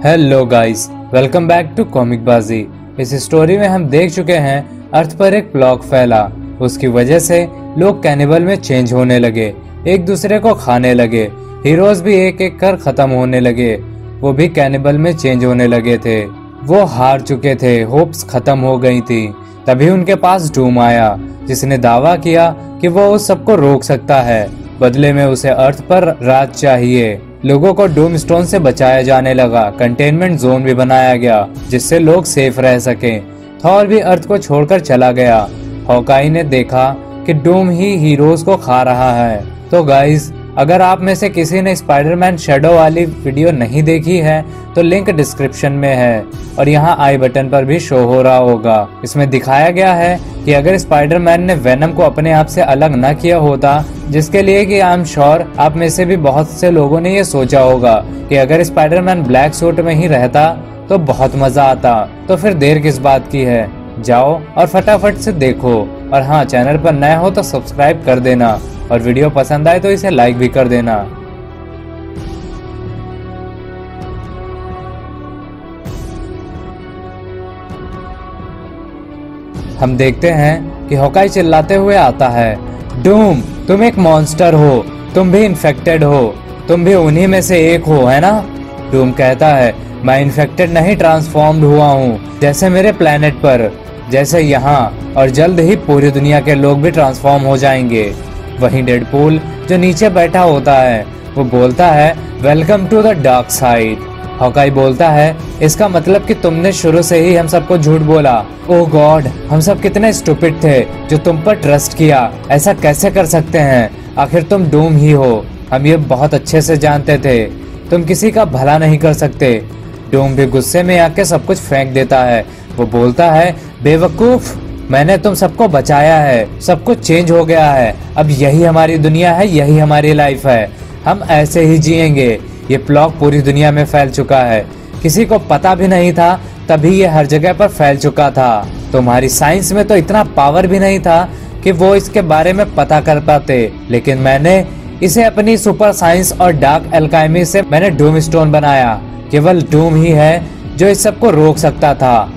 Hello guys, welcome back to Comic Baazi. इस story में हम देख चुके हैं अर्थ पर एक प्लॉग फैला। उसकी वजह से लोग कैनिबल में चेंज होने लगे, एक दूसरे को खाने लगे। हीरोज भी एक एक कर खत्म होने लगे, वो भी कैनिबल में चेंज होने लगे थे। वो हार चुके थे, होप्स खत्म हो गई थी। तभी उनके पास डूम आया, जिसने दावा किया कि वो उस सबको रोक सकता है। बदले में उसे अर्थ पर राज चाहिए। लोगों को डूम स्टोन से बचाया जाने लगा। कंटेनमेंट जोन भी बनाया गया जिससे लोग सेफ रह सकें। थॉर भी अर्थ को छोड़कर चला गया। हॉकाई ने देखा कि डूम ही हीरोज को खा रहा है। तो गाइज, अगर आप में से किसी ने स्पाइडरमैन शैडो वाली वीडियो नहीं देखी है तो लिंक डिस्क्रिप्शन में है और यहाँ आई बटन पर भी शो हो रहा होगा। इसमें दिखाया गया है कि अगर स्पाइडरमैन ने वेनम को अपने आप से अलग न किया होता, जिसके लिए कि आई एम श्योर आप में से भी बहुत से लोगों ने ये सोचा होगा कि अगर स्पाइडरमैन ब्लैक सूट में ही रहता तो बहुत मजा आता। तो फिर देर किस बात की है, जाओ और फटाफट से देखो। और हाँ, चैनल पर नया हो तो सब्सक्राइब कर देना और वीडियो पसंद आए तो इसे लाइक भी कर देना। हम देखते हैं कि हॉकाई चिल्लाते हुए आता है, डूम तुम एक मॉन्स्टर हो, तुम भी इन्फेक्टेड हो, तुम भी उन्हीं में से एक हो, है ना? डूम कहता है, मैं इन्फेक्टेड नहीं, ट्रांसफॉर्म्ड हुआ हूँ, जैसे मेरे प्लेनेट पर, जैसे यहाँ, और जल्द ही पूरी दुनिया के लोग भी ट्रांसफॉर्म हो जाएंगे। वहीं डेडपूल जो नीचे बैठा होता है वो बोलता है, welcome to the dark side. Hawkeye बोलता है, इसका मतलब कि तुमने शुरू से ही हम सबको झूठ बोला। ओह गॉड, हम सब कितने स्टूपिड थे जो तुम पर ट्रस्ट किया। ऐसा कैसे कर सकते हैं? आखिर तुम डूम ही हो, हम ये बहुत अच्छे से जानते थे। तुम किसी का भला नहीं कर सकते। डूम भी गुस्से में आके सब कुछ फेंक देता है। वो बोलता है, बेवकूफ, मैंने तुम सबको बचाया है, सब कुछ चेंज हो गया है, अब यही हमारी दुनिया है, यही हमारी लाइफ है, हम ऐसे ही जिएंगे। ये प्लॉग पूरी दुनिया में फैल चुका है, किसी को पता भी नहीं था, तभी ये हर जगह पर फैल चुका था। तुम्हारी साइंस में तो इतना पावर भी नहीं था कि वो इसके बारे में पता कर पाते, लेकिन मैंने इसे अपनी सुपर साइंस और डार्क एल्काइमी से मैंने डूम स्टोन बनाया। केवल डूम ही है जो इस सबको रोक सकता था।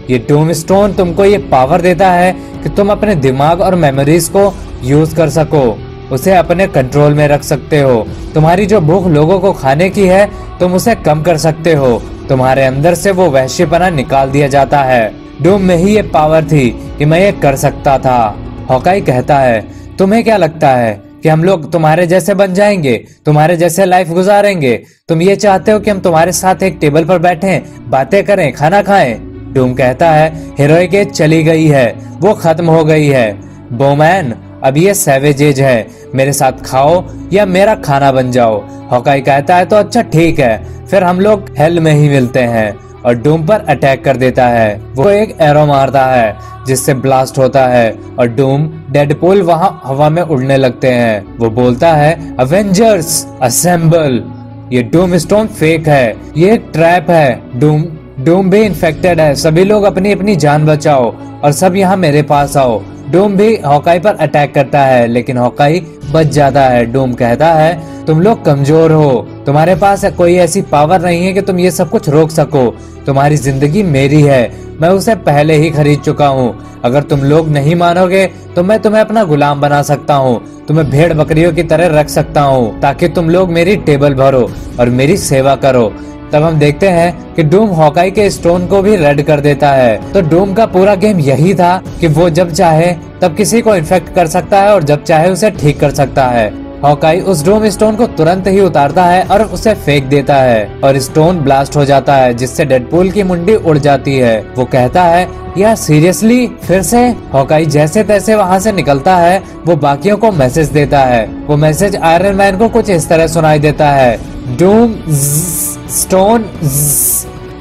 ये डूम स्टोन तुमको ये पावर देता है कि तुम अपने दिमाग और मेमोरीज को यूज कर सको, उसे अपने कंट्रोल में रख सकते हो। तुम्हारी जो भूख लोगों को खाने की है, तुम उसे कम कर सकते हो। तुम्हारे अंदर से वो वहशीपना निकाल दिया जाता है। डूम में ही ये पावर थी कि मैं ये कर सकता था। हॉकाई कहता है, तुम्हें क्या लगता है कि हम लोग तुम्हारे जैसे बन जाएंगे, तुम्हारे जैसे लाइफ गुजारेंगे? तुम ये चाहते हो कि हम तुम्हारे साथ एक टेबल पर बैठें, बातें करें, खाना खाएं? डूम कहता है, हीरोइक एज चली गई है, वो खत्म हो गई है। बोमैन, अब ये सैवेज एज है, मेरे साथ खाओ या मेरा खाना बन जाओ। हॉकाई कहता है, तो अच्छा ठीक है, फिर हम लोग हेल में ही मिलते हैं। और डूम पर अटैक कर देता है। वो एक एरो मारता है जिससे ब्लास्ट होता है और डूम, डेडपूल वहां हवा में उड़ने लगते हैं। वो बोलता है, अवेंजर्स असेंबल। ये डूम स्टोन फेक है, ये एक ट्रैप है। डूम भी इन्फेक्टेड है, सभी लोग अपनी अपनी जान बचाओ और सब यहाँ मेरे पास आओ। डूम भी हॉकाई पर अटैक करता है लेकिन हॉकाई बच जाता है। डूम कहता है, तुम लोग कमजोर हो, तुम्हारे पास कोई ऐसी पावर नहीं है कि तुम ये सब कुछ रोक सको। तुम्हारी जिंदगी मेरी है, मैं उसे पहले ही खरीद चुका हूँ। अगर तुम लोग नहीं मानोगे तो मैं तुम्हें अपना गुलाम बना सकता हूँ, तुम्हें भेड़ बकरियों की तरह रख सकता हूँ ताकि तुम लोग मेरी टेबल भरो और मेरी सेवा करो। तब हम देखते हैं कि डूम हॉकाई के स्टोन को भी रेड कर देता है। तो डूम का पूरा गेम यही था कि वो जब चाहे तब किसी को इन्फेक्ट कर सकता है और जब चाहे उसे ठीक कर सकता है। हॉकाई उस डूम स्टोन को तुरंत ही उतारता है और उसे फेंक देता है और स्टोन ब्लास्ट हो जाता है जिससे डेडपूल की मुंडी उड़ जाती है। वो कहता है, यार सीरियसली फिर से? हॉकाई जैसे तैसे वहाँ से निकलता है। वो बाकियों को मैसेज देता है। वो मैसेज आयरन मैन को कुछ इस तरह सुनाई देता है, डूम स्टोन।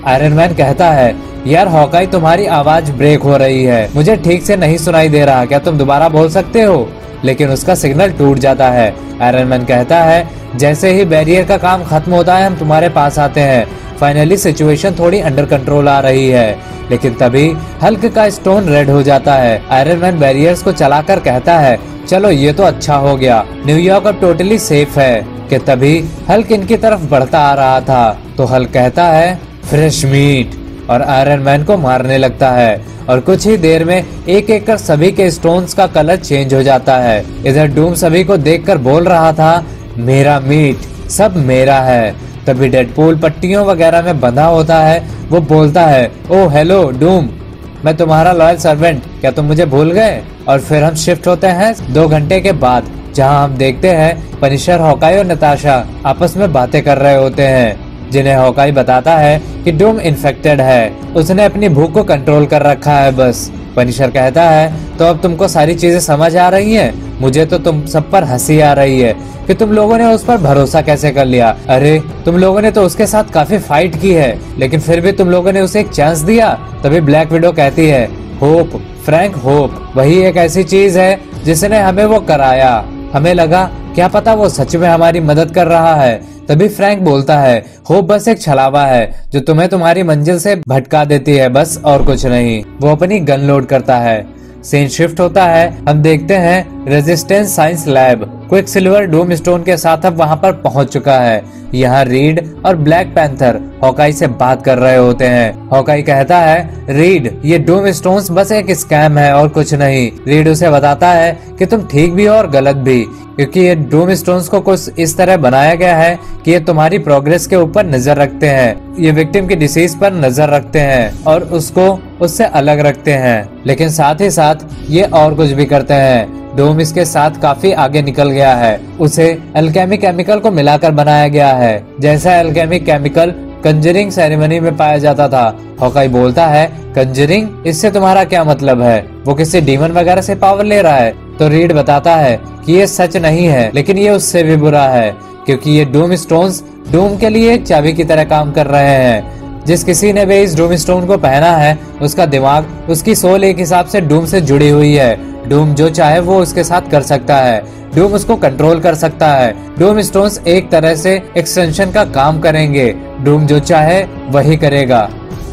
आयरन मैन कहता है, यार हॉकाई तुम्हारी आवाज ब्रेक हो रही है, मुझे ठीक से नहीं सुनाई दे रहा, क्या तुम दोबारा बोल सकते हो? लेकिन उसका सिग्नल टूट जाता है। आयरन मैन कहता है, जैसे ही बैरियर का काम खत्म होता है हम तुम्हारे पास आते हैं। फाइनली सिचुएशन थोड़ी अंडर कंट्रोल आ रही है। लेकिन तभी हल्क का स्टोन रेड हो जाता है। आयरन मैन बैरियर्स को चलाकर कहता है, चलो ये तो अच्छा हो गया, न्यूयॉर्क अब टोटली सेफ है। कि तभी हल्क इनकी तरफ बढ़ता आ रहा था। तो हल्क कहता है, फ्रेश मीट और आयरन मैन को मारने लगता है और कुछ ही देर में एक एक कर सभी के स्टोन्स का कलर चेंज हो जाता है। इधर डूम सभी को देखकर बोल रहा था, मेरा मीट सब मेरा है। तभी डेडपूल पट्टियों वगैरह में बंधा होता है। वो बोलता है, ओ हेलो डूम, मैं तुम्हारा लॉयल सर्वेंट, क्या तुम मुझे भूल गए? और फिर हम शिफ्ट होते हैं 2 घंटे के बाद, जहां हम देखते हैं पनिशर, हॉकाई और नताशा आपस में बातें कर रहे होते हैं, जिन्हें हॉकाई बताता है कि डूम इन्फेक्टेड है, उसने अपनी भूख को कंट्रोल कर रखा है बस। पनिशर कहता है, तो अब तुमको सारी चीजें समझ आ रही हैं? मुझे तो तुम सब पर हंसी आ रही है कि तुम लोगों ने उस पर भरोसा कैसे कर लिया। अरे तुम लोगों ने तो उसके साथ काफी फाइट की है, लेकिन फिर भी तुम लोगों ने उसे एक चांस दिया। तभी ब्लैक विडो कहती है, होप फ्रैंक, होप वही एक ऐसी चीज है जिसने हमें वो कराया। हमें लगा क्या पता वो सच में हमारी मदद कर रहा है। तभी फ्रैंक बोलता है, होप बस एक छलावा है जो तुम्हें तुम्हारी मंजिल से भटका देती है, बस और कुछ नहीं। वो अपनी गन लोड करता है। सीन शिफ्ट होता है। हम देखते हैं resistance science lab. Quicksilver Doom stone के साथ अब वहां पर पहुंच चुका है। यहाँ रीड और ब्लैक पैंथर हॉकाई से बात कर रहे होते हैं। हॉकाई कहता है, रीड ये डूम स्टोन्स बस एक स्कैम है और कुछ नहीं। रीड उसे बताता है कि तुम ठीक भी हो और गलत भी, क्योंकि ये डूम स्टोन्स को कुछ इस तरह बनाया गया है कि ये तुम्हारी प्रोग्रेस के ऊपर नजर रखते हैं, ये विक्टिम की डिसीज पर नजर रखते हैं और उसको उससे अलग रखते हैं, लेकिन साथ ही साथ ये और कुछ भी करते हैं। डूम इसके साथ काफी आगे निकल गया है। उसे एल्केमिक केमिकल को मिलाकर बनाया गया है, जैसा एल्केमिक केमिकल कंजरिंग सेरेमनी में पाया जाता था। हॉकाई बोलता है, कंजरिंग, इससे तुम्हारा क्या मतलब है? वो किसी डीमन वगैरह से पावर ले रहा है? तो रीड बताता है कि ये सच नहीं है, लेकिन ये उससे भी बुरा है, क्योंकि ये डूम स्टोन्स डूम के लिए एक चाबी की तरह काम कर रहे हैं। जिस किसी ने भी इस डूम स्टोन को पहना है, उसका दिमाग, उसकी सोल एक हिसाब से डूम से जुड़ी हुई है। डूम जो चाहे वो उसके साथ कर सकता है। डूम उसको कंट्रोल कर सकता है। डूम स्टोन्स एक तरह से एक्सटेंशन का काम करेंगे। डूम जो चाहे वही करेगा।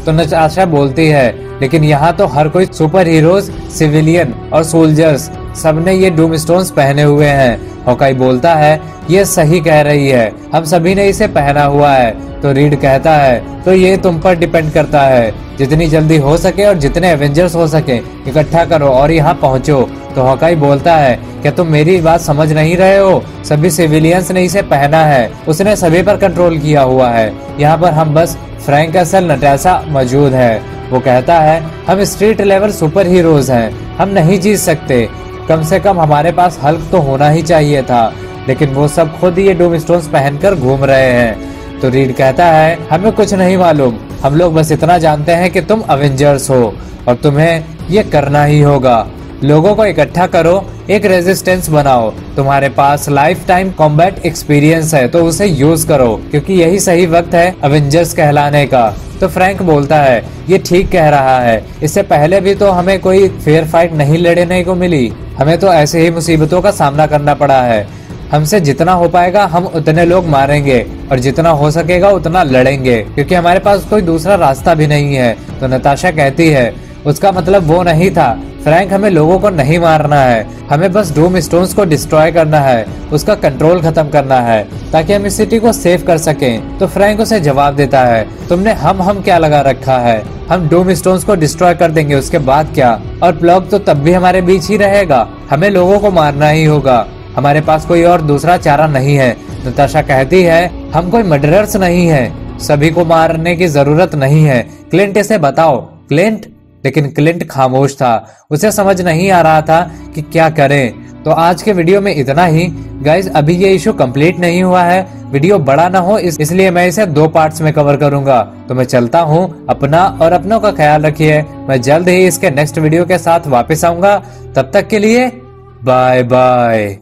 तो नताशा बोलती है, लेकिन यहाँ तो हर कोई सुपर हीरोज, सिविलियन और सोल्जर्स सबने ये डूम स्टोन्स पहने हुए हैं। हॉकाई बोलता है, ये सही कह रही है, हम सभी ने इसे पहना हुआ है। तो रीड कहता है, तो ये तुम पर डिपेंड करता है। जितनी जल्दी हो सके और जितने एवेंजर्स हो सके इकट्ठा करो और यहाँ पहुँचो। तो हॉकाई बोलता है, क्या तुम मेरी बात समझ नहीं रहे हो? सभी सिविलियंस ने इसे पहना है, उसने सभी पर कंट्रोल किया हुआ है। यहाँ पर हम बस फ्रैंक असल नटाशा मौजूद है। वो कहता है, हम स्ट्रीट लेवल सुपर हीरोज हैं, हम नहीं जीत सकते। कम से कम हमारे पास हल्क तो होना ही चाहिए था, लेकिन वो सब खुद ये डूम स्टोन्स पहनकर घूम रहे हैं। तो रीड कहता है, हमें कुछ नहीं मालूम, हम लोग बस इतना जानते हैं कि तुम अवेंजर्स हो और तुम्हें ये करना ही होगा। लोगों को इकट्ठा करो, एक रेजिस्टेंस बनाओ। तुम्हारे पास लाइफ टाइम कॉम्बैट एक्सपीरियंस है तो उसे यूज करो, क्योंकि यही सही वक्त है अवेंजर्स कहलाने का। तो फ्रैंक बोलता है, ये ठीक कह रहा है, इससे पहले भी तो हमें कोई फेयर फाइट नहीं लड़ने को मिली, हमें तो ऐसे ही मुसीबतों का सामना करना पड़ा है। हमसे जितना हो पाएगा हम उतने लोग मारेंगे और जितना हो सकेगा उतना लड़ेंगे, क्योंकि हमारे पास कोई दूसरा रास्ता भी नहीं है। तो नताशा कहती है, उसका मतलब वो नहीं था फ्रैंक, हमें लोगों को नहीं मारना है, हमें बस डूम स्टोन्स को डिस्ट्रॉय करना है, उसका कंट्रोल खत्म करना है, ताकि हम इस सिटी को सेव कर सकें। तो फ्रैंक उसे जवाब देता है, तुमने हम क्या लगा रखा है? हम डूम स्टोन्स को डिस्ट्रॉय कर देंगे, उसके बाद क्या? और प्लग तो तब भी हमारे बीच ही रहेगा, हमें लोगों को मारना ही होगा, हमारे पास कोई और दूसरा चारा नहीं है। नताशा कहती है, हम कोई मर्डरर्स नहीं है, सभी को मारने की जरूरत नहीं है। क्लिंट इसे बताओ। क्लिंट? लेकिन क्लिंट खामोश था, उसे समझ नहीं आ रहा था कि क्या करें। तो आज के वीडियो में इतना ही गाइज। अभी ये इशू कंप्लीट नहीं हुआ है, वीडियो बड़ा ना हो इसलिए मैं इसे 2 पार्ट्स में कवर करूंगा। तो मैं चलता हूँ, अपना और अपनों का ख्याल रखिए। मैं जल्द ही इसके नेक्स्ट वीडियो के साथ वापस आऊंगा, तब तक के लिए बाय बाय।